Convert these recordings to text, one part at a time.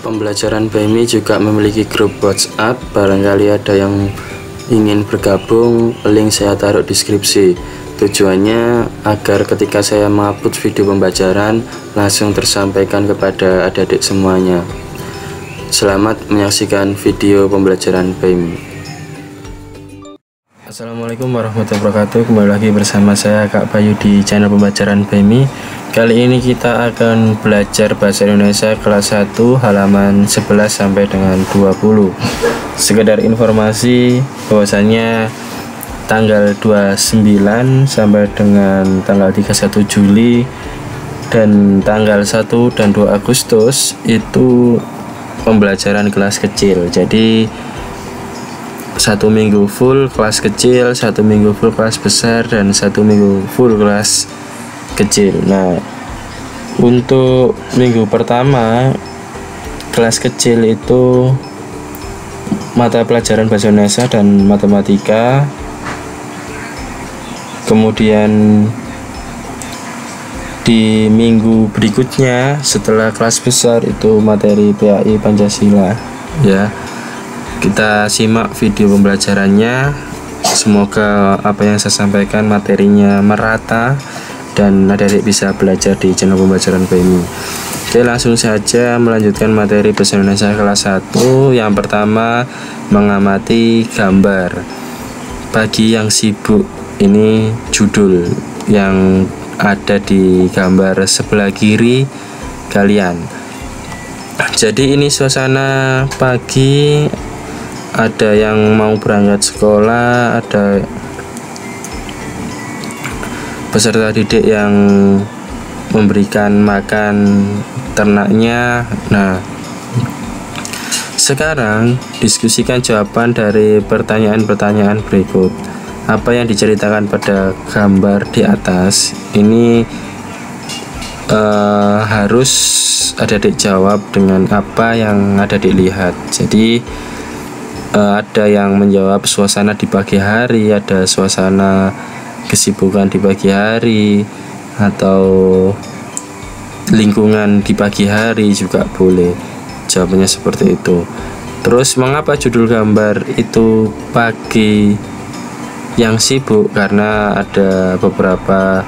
Pembelajaran BMI juga memiliki grup WhatsApp. Barangkali ada yang ingin bergabung, link saya taruh di deskripsi. Tujuannya agar ketika saya mengupload video pembelajaran langsung tersampaikan kepada adik-adik semuanya. Selamat menyaksikan video pembelajaran BMI. Assalamualaikum warahmatullahi wabarakatuh. Kembali lagi bersama saya Kak Bayu di channel pembelajaran BMI. Kali ini kita akan belajar bahasa Indonesia kelas 1 halaman 11 sampai dengan 20. Sekedar informasi bahwasanya tanggal 29 sampai dengan tanggal 31 Juli dan tanggal 1 dan 2 Agustus itu pembelajaran kelas kecil. Jadi 1 minggu full kelas kecil, 1 minggu full kelas besar, dan 1 minggu full kelas kecil. Nah, untuk minggu pertama kelas kecil itu mata pelajaran bahasa Indonesia dan matematika. Kemudian di minggu berikutnya setelah kelas besar itu materi PAI Pancasila ya. Kita simak video pembelajarannya. Semoga apa yang saya sampaikan materinya merata dan adik-adik bisa belajar di channel pembelajaran BMI. Oke, langsung saja melanjutkan materi bahasa Indonesia kelas 1. Yang pertama, mengamati gambar. Bagi yang sibuk, ini judul yang ada di gambar sebelah kiri kalian. Jadi ini suasana pagi, ada yang mau berangkat sekolah, ada peserta didik yang memberikan makan ternaknya. Nah, sekarang diskusikan jawaban dari pertanyaan-pertanyaan berikut. Apa yang diceritakan pada gambar di atas ini harus adik-adik jawab dengan apa yang ada dilihat. Jadi ada yang menjawab suasana di pagi hari, ada suasana kesibukan di pagi hari, atau lingkungan di pagi hari juga boleh. Jawabannya seperti itu. Terus mengapa judul gambar itu pagi yang sibuk? Karena ada beberapa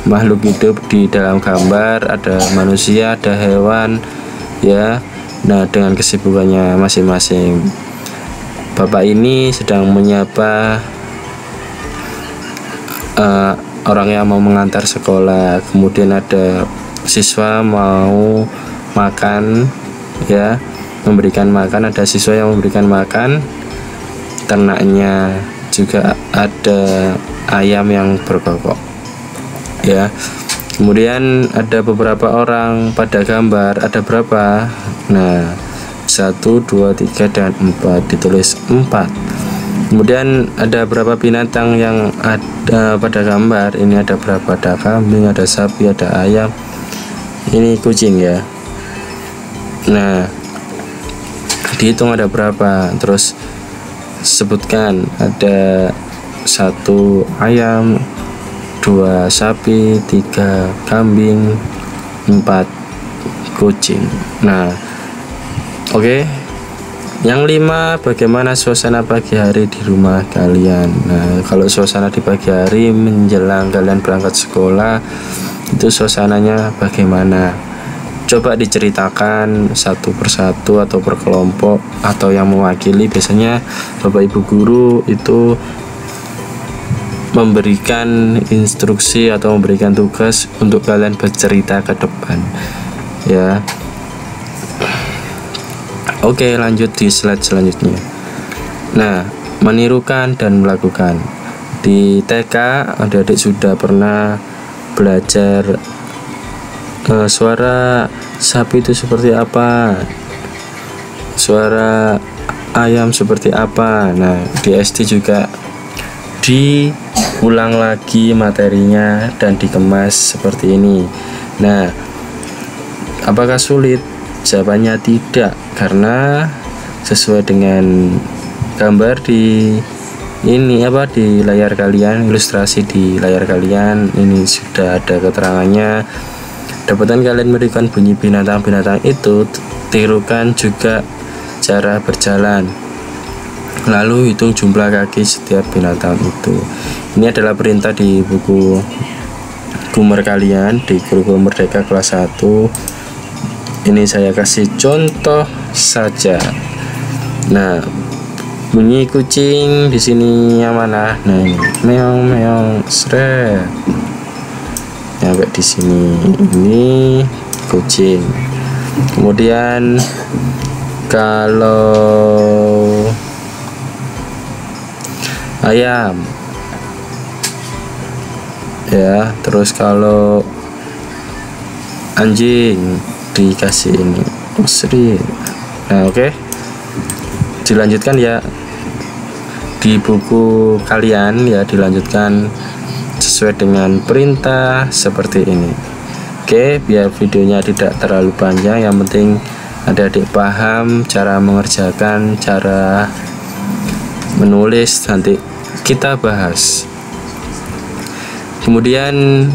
makhluk hidup di dalam gambar, ada manusia, ada hewan ya. Nah, dengan kesibukannya masing-masing. Bapak ini sedang menyapa orang yang mau mengantar sekolah. Kemudian ada siswa mau makan ya, memberikan makan. Ada siswa yang memberikan makan ternaknya. Juga ada ayam yang berkokok ya. Kemudian ada beberapa orang pada gambar. Ada berapa? Nah, 1, 2, 3, dan 4. Ditulis 4. Kemudian ada berapa binatang yang ada pada gambar. Ini ada berapa? Ada kambing, ada sapi, ada ayam. Ini kucing ya. Nah, dihitung ada berapa. Terus sebutkan ada 1 ayam, 2 sapi, 3 kambing, 4 kucing. Nah, oke. Yang 5, bagaimana suasana pagi hari di rumah kalian? Nah, kalau suasana di pagi hari menjelang kalian berangkat sekolah, itu suasananya bagaimana? Coba diceritakan satu persatu atau per kelompok atau yang mewakili. Biasanya Bapak Ibu guru itu memberikan instruksi atau memberikan tugas untuk kalian bercerita ke depan ya. Oke, lanjut di slide selanjutnya. Nah, menirukan dan melakukan. Di TK adik-adik sudah pernah belajar suara sapi itu seperti apa, suara ayam seperti apa. Nah, di SD juga diulang lagi materinya dan dikemas seperti ini. Nah, apakah sulit? Jawabannya tidak, karena sesuai dengan gambar di ini di layar kalian, ilustrasi di layar kalian ini sudah ada keterangannya. Dapatan kalian memberikan bunyi binatang-binatang itu tirukan juga cara berjalan, lalu hitung jumlah kaki setiap binatang itu. Ini adalah perintah di buku Gumer kalian di kurikulum Merdeka kelas 1. Ini saya kasih contoh saja. Nah, bunyi kucing di sini yang mana? Nah, ini meong meong sret. Sampai di sini. Ini kucing. Kemudian kalau ayam ya, terus kalau anjing dikasih ini Sri. Nah, oke. Dilanjutkan ya di buku kalian ya, dilanjutkan sesuai dengan perintah seperti ini. Oke, biar videonya tidak terlalu panjang, yang penting adik-adik paham cara mengerjakan, cara menulis, nanti kita bahas. Kemudian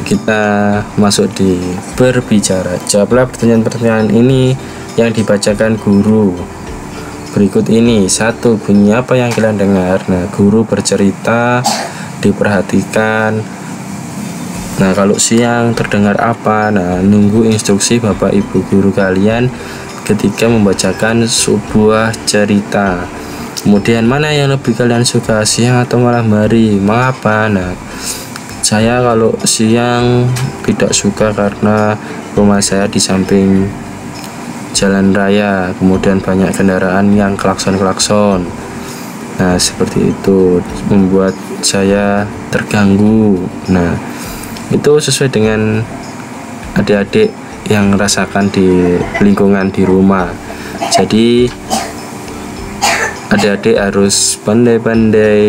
kita masuk di berbicara. Jawablah pertanyaan-pertanyaan ini yang dibacakan guru. Berikut ini. 1. Bunyi apa yang kalian dengar? Nah, guru bercerita, diperhatikan. Nah, kalau siang terdengar apa? Nah, nunggu instruksi Bapak Ibu guru kalian ketika membacakan sebuah cerita. Kemudian mana yang lebih kalian suka, siang atau malam hari? Mengapa? Nah, saya kalau siang tidak suka karena rumah saya di samping jalan raya, kemudian banyak kendaraan yang klakson-klakson. Nah, seperti itu membuat saya terganggu. Nah, itu sesuai dengan adik-adik yang rasakan di lingkungan di rumah. Jadi adik-adik harus pandai-pandai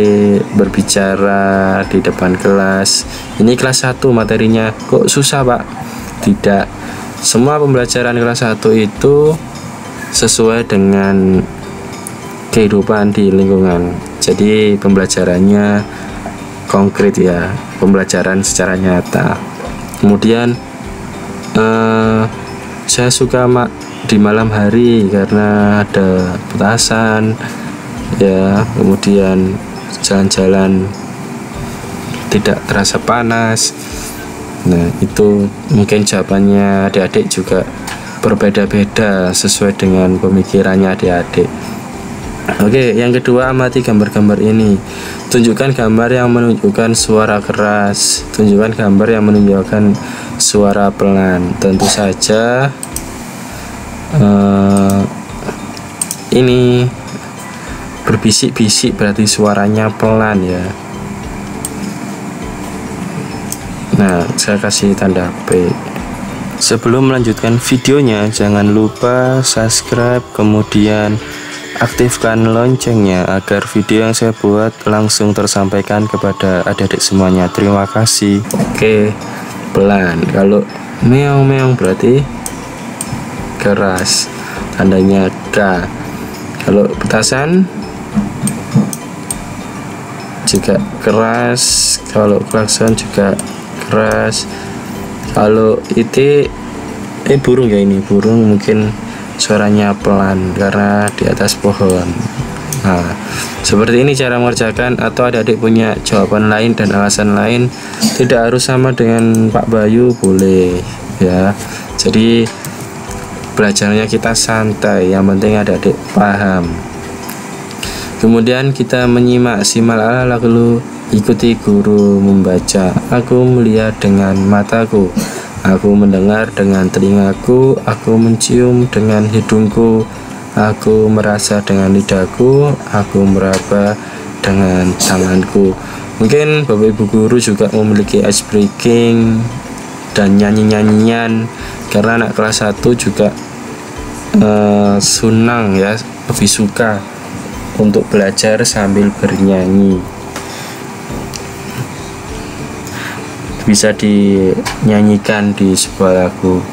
berbicara di depan kelas. Ini kelas 1 materinya. Kok susah, Pak? Tidak. Semua pembelajaran kelas 1 itu sesuai dengan kehidupan di lingkungan. Jadi pembelajarannya konkret ya, pembelajaran secara nyata. Kemudian saya suka di malam hari karena ada petasan ya, kemudian jalan-jalan tidak terasa panas. Nah, itu mungkin jawabannya adik-adik juga berbeda-beda sesuai dengan pemikirannya adik-adik. Oke, yang kedua, amati gambar-gambar ini. Tunjukkan gambar yang menunjukkan suara keras, tunjukkan gambar yang menunjukkan suara pelan. Tentu saja ini berbisik-bisik berarti suaranya pelan ya. Nah, saya kasih tanda P. Sebelum melanjutkan videonya, jangan lupa subscribe, kemudian aktifkan loncengnya agar video yang saya buat langsung tersampaikan kepada adik-adik semuanya. Terima kasih. Oke, pelan. Kalau meong-meong berarti keras, tandanya K. Kalau petasan juga keras, kalau klakson juga keras. Kalau itu burung ya, ini burung mungkin suaranya pelan karena di atas pohon. Nah, seperti ini cara mengerjakan. Atau adik-adik punya jawaban lain dan alasan lain, tidak harus sama dengan Pak Bayu, boleh ya. Jadi belajarnya kita santai, yang penting adik-adik paham. Kemudian kita menyimak, simak lalu ikuti guru membaca. Aku melihat dengan mataku, aku mendengar dengan telingaku, aku mencium dengan hidungku, aku merasa dengan lidahku, aku meraba dengan tanganku. Mungkin Bapak Ibu guru juga memiliki ice breaking dan nyanyi-nyanyian, karena anak kelas 1 juga senang ya, lebih suka untuk belajar sambil bernyanyi. Bisa dinyanyikan di sebuah lagu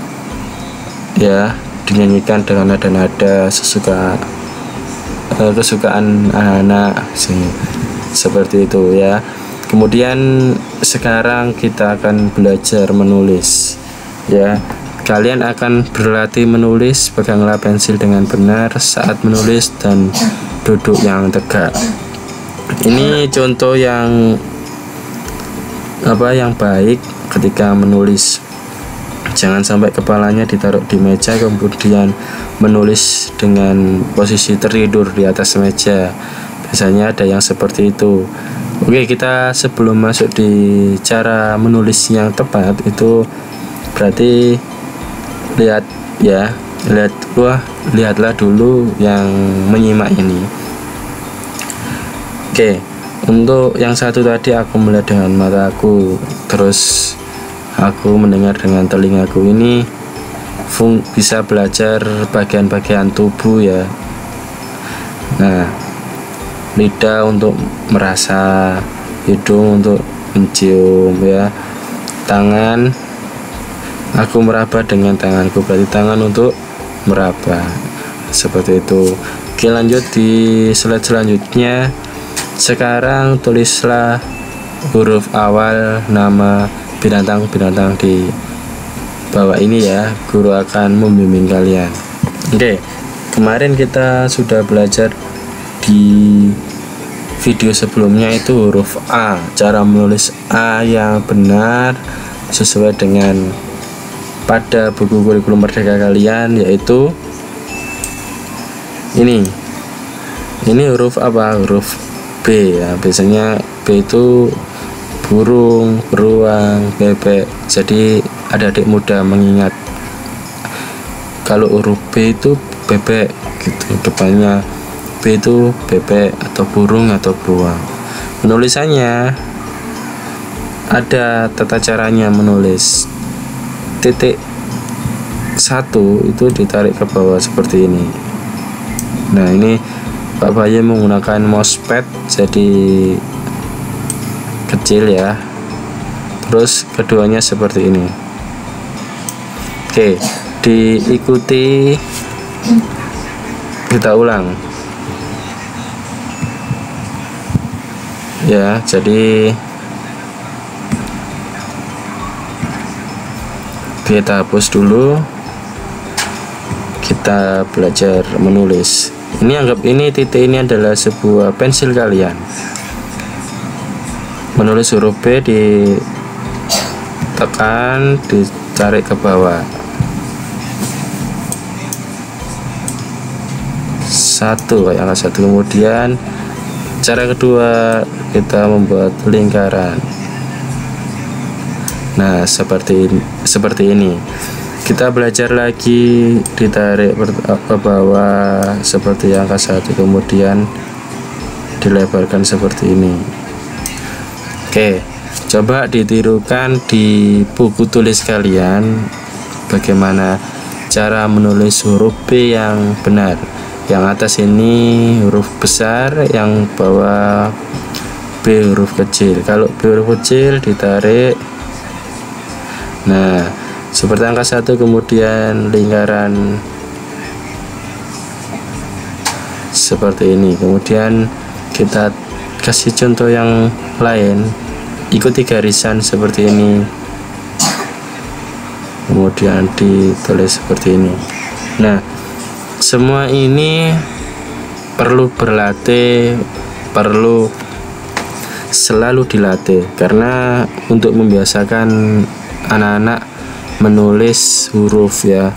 ya, dinyanyikan dengan nada-nada kesukaan anak-anak seperti itu ya. Kemudian sekarang kita akan belajar menulis ya. Kalian akan berlatih menulis. Peganglah pensil dengan benar saat menulis dan duduk yang tegak. Ini contoh yang baik ketika menulis. Jangan sampai kepalanya ditaruh di meja kemudian menulis dengan posisi tertidur di atas meja. Biasanya ada yang seperti itu. Oke, kita sebelum masuk di cara menulis yang tepat itu berarti lihatlah dulu yang menyimak ini. Oke, untuk yang satu tadi aku melihat dengan mataku, terus aku mendengar dengan telingaku. Ini bisa belajar bagian-bagian tubuh ya. Nah, lidah untuk merasa, hidung untuk mencium ya, tangan aku meraba dengan tanganku, berarti tangan untuk meraba, seperti itu. Oke, lanjut di slide selanjutnya. Sekarang tulislah huruf awal nama binatang-binatang di bawah ini ya. Guru akan membimbing kalian. Oke, kemarin kita sudah belajar di video sebelumnya itu huruf A, cara menulis A yang benar sesuai dengan pada buku kurikulum merdeka kalian, yaitu ini huruf apa? Huruf B ya. Biasanya B itu burung, beruang, bebek. Jadi adik-adik mudah mengingat kalau huruf B itu bebek gitu, depannya B itu bebek atau burung atau beruang. Penulisannya ada tata caranya menulis. Titik 1 itu ditarik ke bawah seperti ini. Nah, ini Pak Bayu menggunakan mousepad jadi kecil ya. Terus keduanya seperti ini. Oke, diikuti, kita ulang ya. Jadi kita hapus dulu, kita belajar menulis. Ini anggap ini titik ini adalah sebuah pensil kalian. Menulis huruf B ditekan, ditarik ke bawah. 1 kayak angka 1. Kemudian cara kedua kita membuat lingkaran. Nah, seperti ini. Kita belajar lagi, ditarik ke bawah seperti angka 1, kemudian dilebarkan seperti ini. Oke, coba ditirukan di buku tulis kalian bagaimana cara menulis huruf B yang benar. Yang atas ini huruf besar, yang bawah B huruf kecil. Kalau B huruf kecil ditarik, nah seperti angka 1, kemudian lingkaran seperti ini. Kemudian kita kasih contoh yang lain, ikuti garisan seperti ini, kemudian ditulis seperti ini. Nah, semua ini perlu berlatih, perlu selalu dilatih, karena untuk membiasakan anak-anak menulis huruf ya.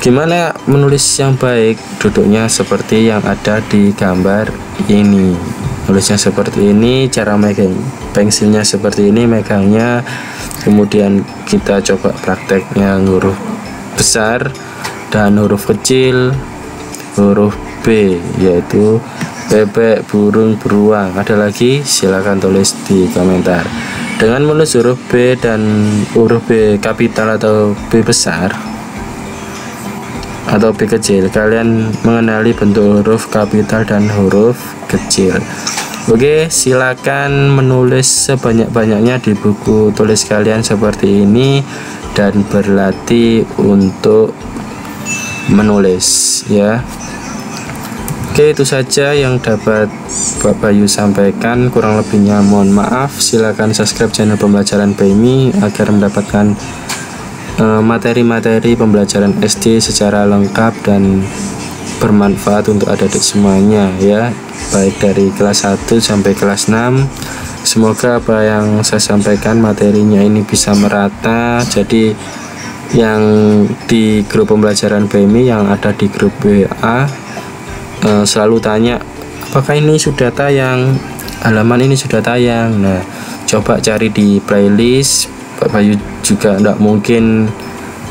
Gimana menulis yang baik? Duduknya seperti yang ada di gambar ini, nulisnya seperti ini, cara megang pensilnya seperti ini megangnya. Kemudian kita coba prakteknya huruf besar dan huruf kecil, huruf B yaitu bebek, burung, beruang. Ada lagi? Silakan tulis di komentar. Dengan menulis huruf B dan huruf B kapital atau B besar atau B kecil, kalian mengenali bentuk huruf kapital dan huruf kecil. Oke, silakan menulis sebanyak-banyaknya di buku tulis kalian seperti ini dan berlatih untuk menulis ya. Oke, itu saja yang dapat Pak Bayu sampaikan. Kurang lebihnya mohon maaf. Silakan subscribe channel pembelajaran PMI agar mendapatkan materi-materi pembelajaran SD secara lengkap dan bermanfaat untuk adik-adik semuanya ya, baik dari kelas 1 sampai kelas 6. Semoga apa yang saya sampaikan materinya ini bisa merata. Jadi yang di grup pembelajaran BMI, yang ada di grup WA, selalu tanya apakah ini sudah tayang, halaman ini sudah tayang. Nah, coba cari di playlist. Pak Bayu juga tidak mungkin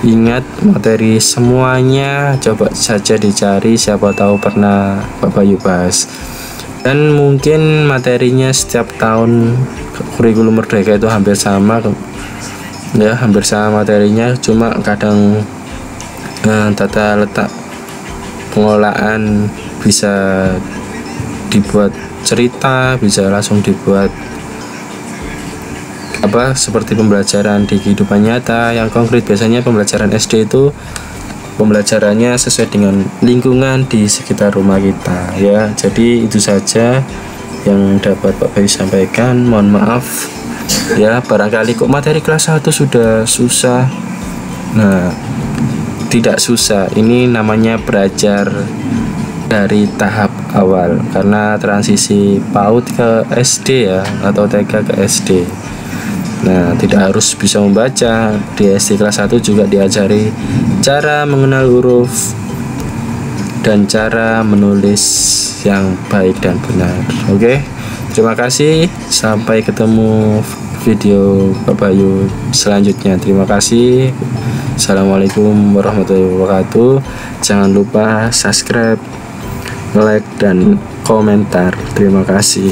ingat materi semuanya, coba saja dicari, siapa tahu pernah Pak Bayu bahas. Dan mungkin materinya setiap tahun kurikulum merdeka itu hampir sama ya, hampir sama materinya, cuma kadang tata letak pengolahan bisa dibuat cerita, bisa langsung dibuat seperti pembelajaran di kehidupan nyata yang konkret. Biasanya pembelajaran SD itu pembelajarannya sesuai dengan lingkungan di sekitar rumah kita ya. Jadi itu saja yang dapat Pak Bayu sampaikan. Mohon maaf ya, barangkali kok materi kelas 1 sudah susah. Nah, tidak susah, ini namanya belajar dari tahap awal, karena transisi PAUD ke SD ya, atau TK ke SD. Nah, tidak harus bisa membaca. Di SD kelas 1 juga diajari cara mengenal huruf dan cara menulis yang baik dan benar. Oke, terima kasih. Sampai ketemu video Pak Bayu selanjutnya. Terima kasih. Assalamualaikum warahmatullahi wabarakatuh. Jangan lupa subscribe, like, dan komentar. Terima kasih.